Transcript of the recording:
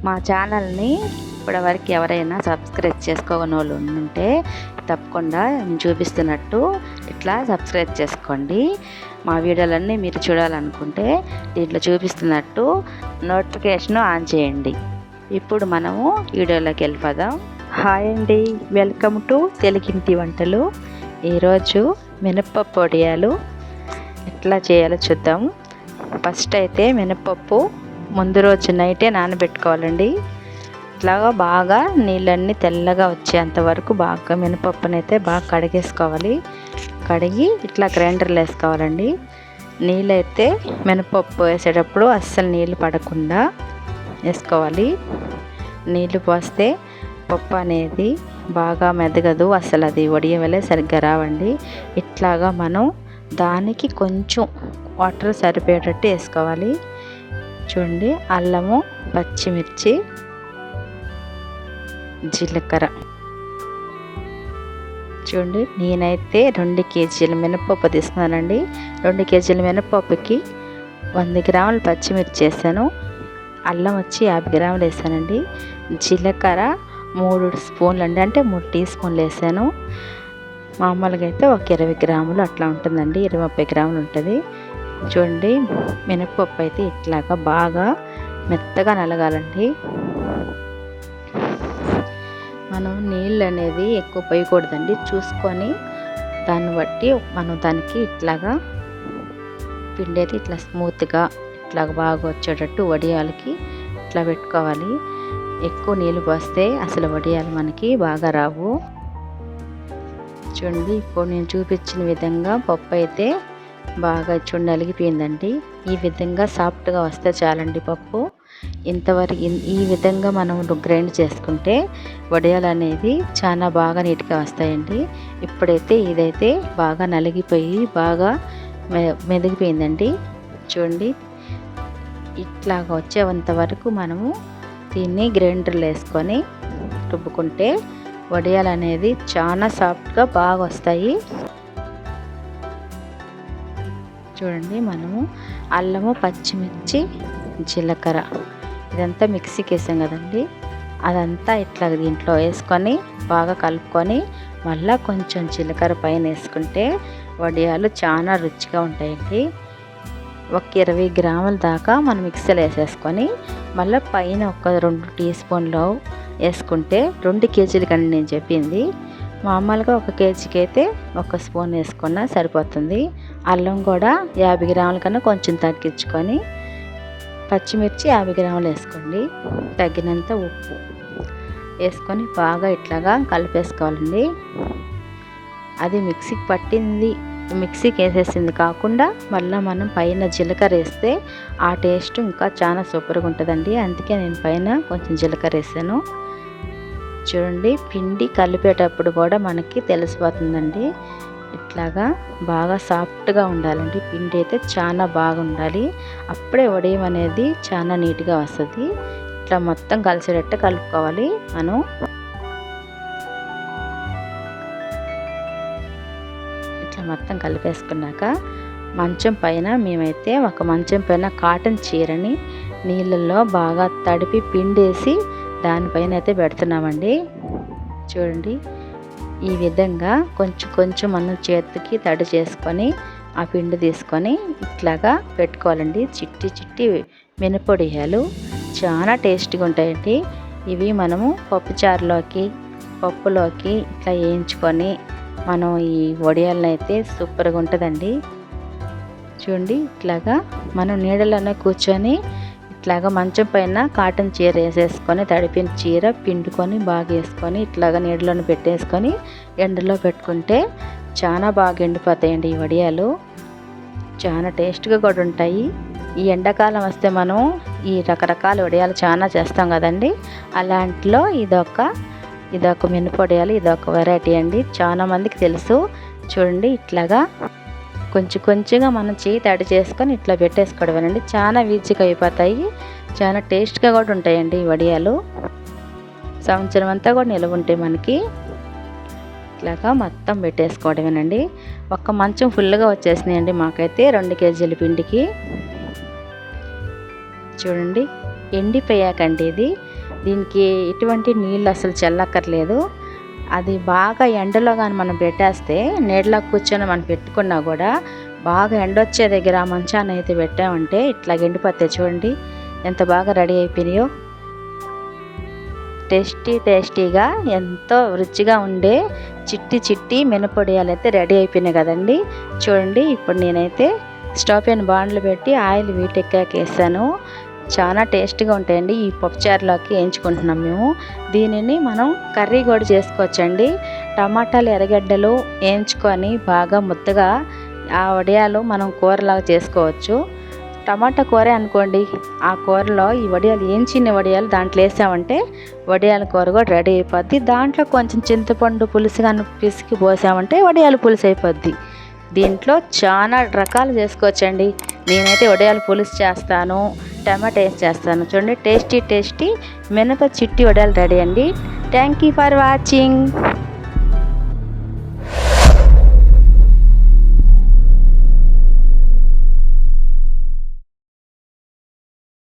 మా ఛానల్ని ఇప్పటివరకు ఎవరైనా సబ్స్క్రైబ్ చేసుకోని వాళ్ళు ఉంటే తప్పకుండా నేను చూపిస్తున్నట్టు ఇట్లా సబ్స్క్రైబ్ చేసుకోండి. మా వీడియోలన్నీ మీరు చూడాలనుకుంటే దీంట్లో చూపిస్తున్నట్టు నోటిఫికేషన్ ఆన్ చేయండి. ఇప్పుడు మనము వీడియోలోకి వెళ్ళిపోదాం. హాయ్ అండి, వెల్కమ్ టు తెలుగింటి వంటలు. ఈరోజు మినప్పప్పు వడియాలు ఎట్లా చేయాలో చూద్దాం. ఫస్ట్ అయితే మినప్పప్పు ముందు రోజు నైటే నానబెట్టుకోవాలండి. ఇట్లాగా బాగా నీళ్ళన్నీ తెల్లగా వచ్చేంత వరకు బాగా మినపప్పునైతే బాగా కడిగేసుకోవాలి. కడిగి ఇట్లా గ్రైండర్లో వేసుకోవాలండి. నీళ్ళైతే మినపప్పు వేసేటప్పుడు అస్సలు నీళ్ళు పడకుండా వేసుకోవాలి. నీళ్ళు పోస్తే పప్పు అనేది బాగా మెదగదు, అసలు అది వడియవలే సరిగ్గా రావండి. ఇట్లాగా మనం దానికి కొంచెం వాటర్ సరిపోయేటట్టు వేసుకోవాలి. చూడండి, అల్లము, పచ్చిమిర్చి, జీలకర్ర. చూడండి, నేనైతే 2 కేజీల మినపప్పు తీసుకున్నానండి. 2 కేజీల మినపప్పుకి 100 గ్రాములు పచ్చిమిర్చి వేసాను. అల్లం వచ్చి 50 గ్రాములు వేసానండి. జీలకర్ర 3 స్పూన్లు అండి, అంటే 3 టీ స్పూన్లు వేసాను. మామూలుగా అయితే ఒక 20 గ్రాములు అట్లా ఉంటుందండి, 20-30 గ్రాములు ఉంటుంది. చూడండి, మినపప్పు అయితే ఇట్లాగా బాగా మెత్తగా నలగాలండి. మనం నీళ్ళు అనేది ఎక్కువ పోయకూడదండి, చూసుకొని దాన్ని బట్టి మనం దానికి ఇట్లాగా పిండేది ఇట్లా స్మూత్గా ఇట్లాగా బాగా వచ్చేటట్టు వడియాలకి ఇట్లా పెట్టుకోవాలి. ఎక్కువ నీళ్ళు పోస్తే అసలు వడియాలు మనకి బాగా రావు. చూడండి, ఇప్పుడు నేను చూపించిన విధంగా పప్పు అయితే బాగా చూడండి నలిగిపోయిందండి. ఈ విధంగా సాఫ్ట్గా వస్తే చాలండి పప్పు. ఇంతవరకు ఈ విధంగా మనం గ్రైండ్ చేసుకుంటే వడియాలు అనేది చాలా బాగా నీట్గా వస్తాయండి. ఇప్పుడైతే ఇదైతే బాగా నలిగిపోయి బాగా మెదిగిపోయిందండి. చూడండి, ఇట్లాగా వచ్చేంత వరకు మనము దీన్ని గ్రైండర్లో వేసుకొని రుబ్బుకుంటే వడియాలు అనేది చాలా సాఫ్ట్గా బాగా వస్తాయి. చూడండి, మనము అల్లము, పచ్చిమిర్చి, జీలకర్ర ఇదంతా మిక్సీకి వేసాం కదండి, అదంతా ఇట్లా దీంట్లో వేసుకొని బాగా కలుపుకొని మళ్ళీ కొంచెం జీలకర్ర పైన వేసుకుంటే వడియాలు చాలా రుచిగా ఉంటాయండి. ఒక 20 గ్రాముల దాకా మనం మిక్సీలో వేసేసుకొని మళ్ళీ పైన ఒక 2 టీ స్పూన్లు వేసుకుంటే 2 కేజీల కండి నేను చెప్పింది. మామూలుగా 1 కేజీకి అయితే 1 స్పూన్ వేసుకున్నా సరిపోతుంది. అల్లం కూడా 50 గ్రాముల కన్నా కొంచెం తగ్గించుకొని, పచ్చిమిర్చి 50 గ్రాములు వేసుకోండి. తగినంత ఉప్పు వేసుకొని బాగా ఇట్లాగా కలిపేసుకోవాలండి. అది మిక్సీకి పట్టింది, మిక్సీకి వేసేసింది కాకుండా మళ్ళీ మనం పైన జీలకర్ర వేస్తే ఆ టేస్ట్ ఇంకా చాలా సూపర్గా ఉంటుందండి. అందుకే నేను పైన కొంచెం జీలకర్ర వేసాను. చూడండి, పిండి కలిపేటప్పుడు కూడా మనకి తెలిసిపోతుందండి. ఇట్లాగా బాగా సాఫ్ట్గా ఉండాలండి. పిండి అయితే చాలా బాగా ఉండాలి, అప్పుడే వడియం అనేది చాలా నీట్గా వస్తుంది. ఇట్లా మొత్తం కలిసేటట్టు కలుపుకోవాలి. మనం ఇట్లా మొత్తం కలిపేసుకున్నాక మంచం పైన మేమైతే ఒక మంచం పైన కాటన్ చీరని నీళ్ళల్లో బాగా తడిపి పిండేసి దానిపైన అయితే పెడుతున్నామండి. చూడండి, ఈ విధంగా కొంచెం కొంచెం మనం చేతికి తడి చేసుకొని ఆ పిండి తీసుకొని ఇట్లాగా పెట్టుకోవాలండి. చిట్టి చిట్టి మినపొడియాలు చాలా టేస్టీగా ఉంటాయండి. ఇవి మనము పప్పుచారులోకి, పప్పులోకి ఇట్లా వేయించుకొని మనం ఈ వడియాలను అయితే సూపర్గా ఉంటుందండి. చూడండి, ఇట్లాగా మనం నీడలోనే కూర్చొని ఇట్లాగా మంచం పైన కాటన్ చీర వేసేసుకొని తడిపిన చీర పిండుకొని బాగా వేసుకొని ఇట్లాగా నీడలోనే పెట్టేసుకొని ఎండలో పెట్టుకుంటే చాలా బాగా ఎండిపోతాయండి ఈ వడియాలు. చాలా టేస్ట్గా కూడా ఉంటాయి. ఈ ఎండాకాలం వస్తే మనం ఈ రకరకాల వడియాలు చాలా చేస్తాం కదండి, అలాంటిలో ఇదొక మినపొడియాలు, ఇదొక వెరైటీ అండి. చాలా మందికి తెలుసు. చూడండి, ఇట్లాగా కొంచెం కొంచెంగా మనం చేయి తడి చేసుకొని ఇట్లా పెట్టేసుకోవడమేనండి. చాలా ఈజీగా అయిపోతాయి, చాలా టేస్ట్గా కూడా ఉంటాయండి ఈ వడియాలు. సంవత్సరం అంతా కూడా నిల్వ ఉంటాయి మనకి. ఇట్లాగా మొత్తం పెట్టేసుకోవడమేనండి. ఒక్క మంచం ఫుల్గా వచ్చేసినాయండి మాకైతే 2 కేజీల పిండికి. చూడండి, ఎండిపోయాకండి ఇది. దీనికి ఎటువంటి నీళ్ళు అసలు చల్లక్కర్లేదు. అది బాగా ఎండలో కానీ మనం పెట్టేస్తే నీడలో కూర్చొని మనం పెట్టుకున్నా కూడా బాగా ఎండొచ్చే దగ్గర మంచాన్ని అయితే పెట్టామంటే ఇట్లా ఎండిపోతాయి. చూడండి ఎంత బాగా రెడీ అయిపోయినాయో. టేస్టీగా ఎంతో రుచిగా ఉండే చిట్టి మినపొడియాలు అయితే రెడీ అయిపోయినాయి కదండి. చూడండి ఇప్పుడు నేనైతే స్టవ్ పైన బాండ్లు పెట్టి ఆయిల్ వీటెక్కాక వేసాను. చాలా టేస్ట్గా ఉంటాయండి. ఈ పప్పుచారులోకి వేయించుకుంటున్నాం మేము. దీనిని మనం కర్రీ కూడా చేసుకోవచ్చండి. టమాటాలు ఎర్రగడ్డలు వేయించుకొని బాగా ముద్దగా ఆ వడియాలు మనం కూరలాగా చేసుకోవచ్చు. టమాటా కూర అనుకోండి, ఆ కూరలో ఈ వడియాలు వేయించిన వడియాలు దాంట్లో వేసామంటే వడియాల కూర కూడా రెడీ అయిపోద్ది. దాంట్లో కొంచెం చింతపండు పులుసు కానీ పిసికి పోసామంటే వడియాల పులుసు అయిపోద్ది. దీంట్లో చాలా రకాలు చేసుకోవచ్చండి. నేనైతే వడియాల పులుసు చేస్తాను, టమాటా వేసి చేస్తాను. చూడండి టేస్టీ మినప చిట్టి వడియాలు రెడీ అండి. Thank you for watching.